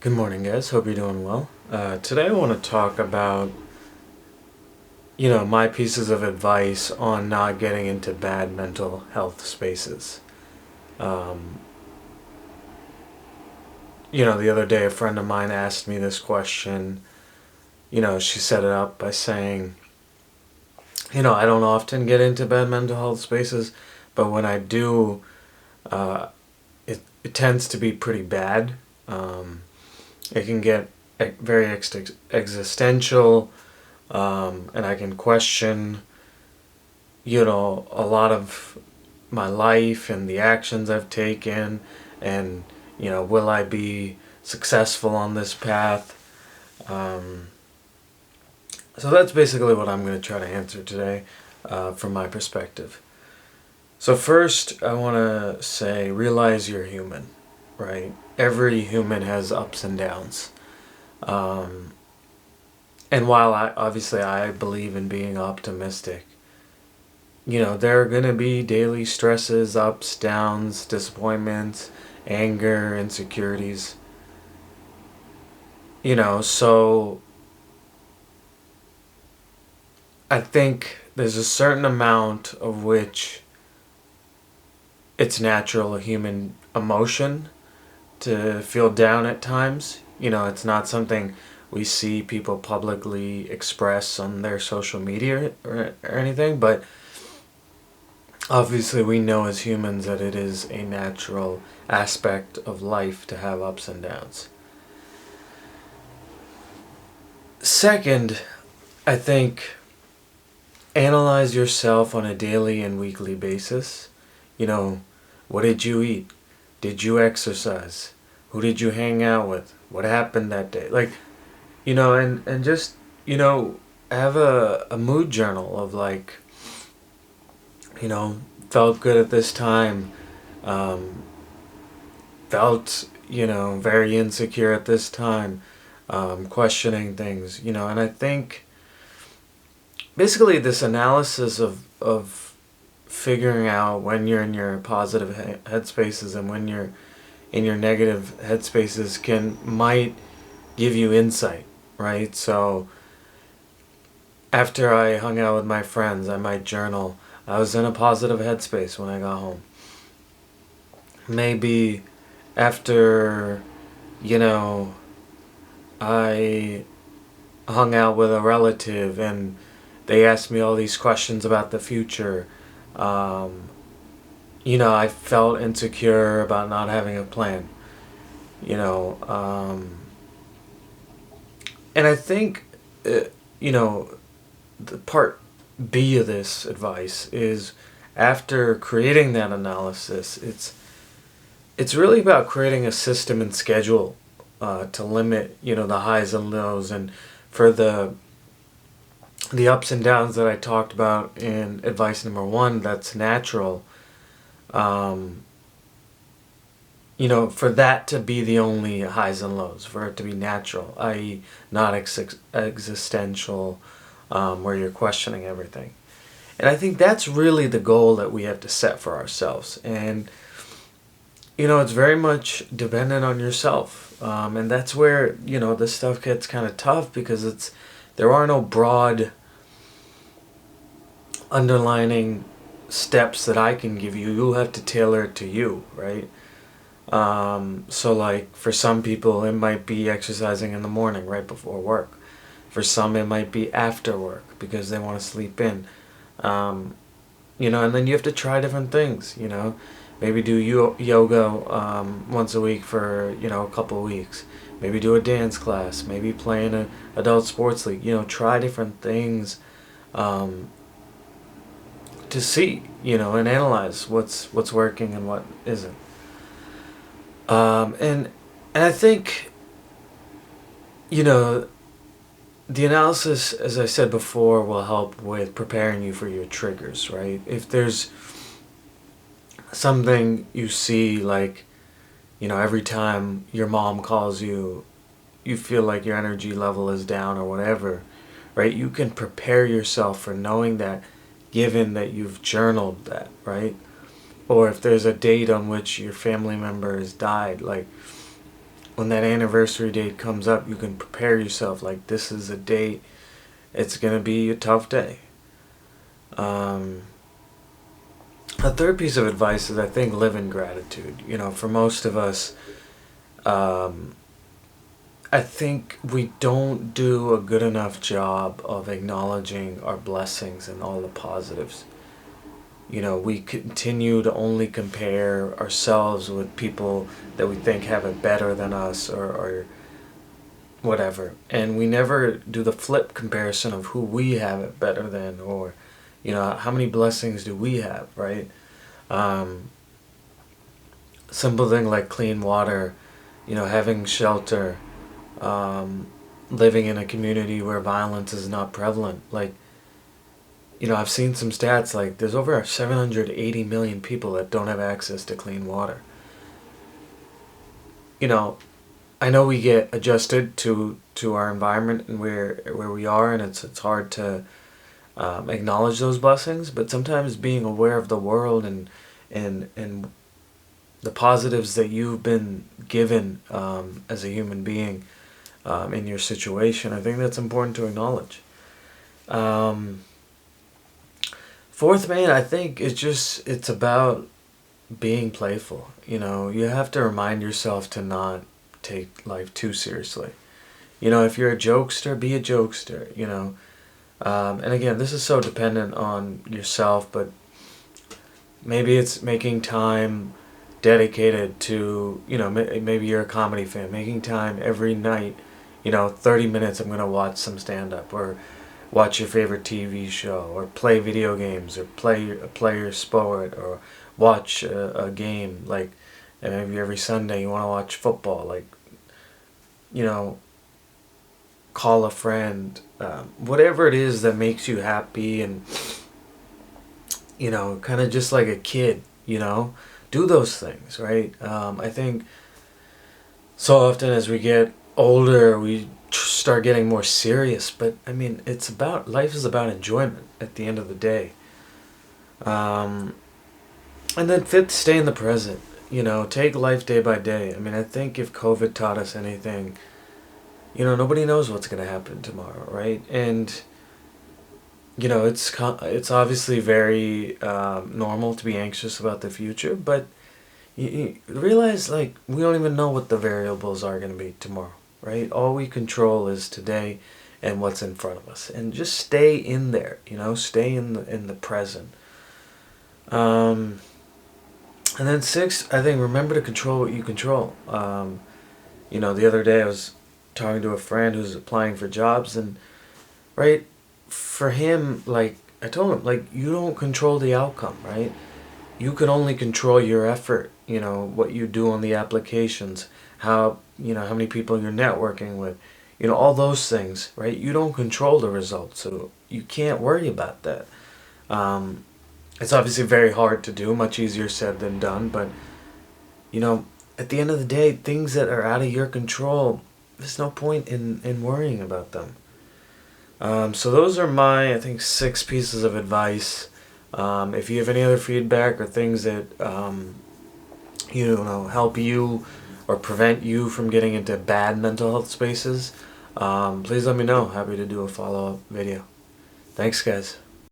Good morning, guys. Hope you're doing well. Today I want to talk about, my pieces of advice on not getting into bad mental health spaces. Um, the other day a friend of mine asked me this question. She set it up by saying, I don't often get into bad mental health spaces, but when I do, uh, it tends to be pretty bad. It can get very existential, and I can question, a lot of my life and the actions I've taken, and, will I be successful on this path? Um, so that's basically what I'm going to try to answer today from my perspective. So, first, I want to say realize you're human, right? Every human has ups and downs. Um, and while I believe in being optimistic, there are going to be daily stresses, ups, downs, disappointments, anger, insecurities. So I think there's a certain amount of which it's natural, a human emotion to feel down at times. It's not something we see people publicly express on their social media or anything, but obviously we know as humans that it is a natural aspect of life to have ups and downs. Second, I think analyze yourself on a daily and weekly basis. What did you eat? Did you exercise? Who did you hang out with? What happened that day? And just, have a mood journal of felt good at this time, um, felt, very insecure at this time, questioning things, and I think basically this analysis of figuring out when you're in your positive headspaces and when you're in your negative headspaces might give you insight, right? So after I hung out with my friends, I might journal. I was in a positive headspace when I got home. Maybe after, you know, I hung out with a relative and they asked me all these questions about the future. Um, I felt insecure about not having a plan. You know, um, and I think, uh, you know, the part B of this advice is after creating that analysis, it's really about creating a system and schedule to limit, the highs and lows, and for the ups and downs that I talked about in advice number one. That's natural. Um, for that to be the only highs and lows, for it to be natural, i.e., not existential, where you're questioning everything. And I think that's really the goal that we have to set for ourselves. And, it's very much dependent on yourself. And that's where, this stuff gets kind of tough because there are no broad underlining steps that I can give you. You'll have to tailor it to you, right? So like for some people it might be exercising in the morning right before work. For some it might be after work because they want to sleep in. Um, and then you have to try different things, Maybe do yoga once a week for, a couple of weeks. Maybe do a dance class. Maybe play in a adult sports league. Try different things um, to see, and analyze what's working and what isn't. And I think, you know, the analysis, as I said before, will help with preparing you for your triggers, right? If there's something you see, like, every time your mom calls you, you feel like your energy level is down or whatever, right? You can prepare yourself for knowing that, given that you've journaled that, right? Or if there's a date on which your family member has died, like, when that anniversary date comes up, you can prepare yourself like this is a date. It's going to be a tough day. Um, a third piece of advice is, I think, live in gratitude. You know, for most of us, um, I think we don't do a good enough job of acknowledging our blessings and all the positives. You know, we continue to only compare ourselves with people that we think have it better than us, or whatever. And we never do the flip comparison of who we have it better than, or, you know, how many blessings do we have, right? Um, Simple thing like clean water, you know, having shelter, um, living in a community where violence is not prevalent. Like, you know, I've seen some stats like there's over 780 million people that don't have access to clean water. You know, I know we get adjusted to our environment and where we are, and it's hard to acknowledge those blessings. But sometimes being aware of the world and the positives that you've been given as a human being in your situation, I think that's important to acknowledge. Um, Fourth, man, I think it's about being playful. You know, you have to remind yourself to not take life too seriously. You know, if you're a jokester, be a jokester. You know, and again, this is so dependent on yourself, but maybe it's making time dedicated to, you know, maybe you're a comedy fan, making time every night, you know, 30 minutes I'm going to watch some stand-up, or watch your favorite TV show, or play video games, or play your sport, or watch a game, like, and maybe every Sunday you want to watch football, like, you know, call a friend, whatever it is that makes you happy, and, you know, kind of just like a kid, you know, do those things, right? I think so often as we get older, we start getting more serious, but I mean, life is about enjoyment at the end of the day. Um, and then fifth, stay in the present. You know, take life day by day. I mean, I think if COVID taught us anything, you know, nobody knows what's going to happen tomorrow, right? And you know, it's obviously very normal to be anxious about the future, but you realize, like, we don't even know what the variables are going to be tomorrow, right? All we control is today and what's in front of us, and just stay in there. You know, stay in the present. Um, and then six, I think, remember to control what you control. You know, the other day I was talking to a friend who's applying for jobs, and right, for him, like, I told him, like, you don't control the outcome, right? You can only control your effort, you know, what you do on the applications, how, you know, how many people you're networking with, you know, all those things, right? You don't control the results, so you can't worry about that. Um, it's obviously very hard to do, much easier said than done, but, you know, at the end of the day, things that are out of your control, there's no point in worrying about them. So those are my, I think, six pieces of advice. If you have any other feedback or things that you know, help you or prevent you from getting into bad mental health spaces, please let me know. Happy to do a follow-up video. Thanks, guys.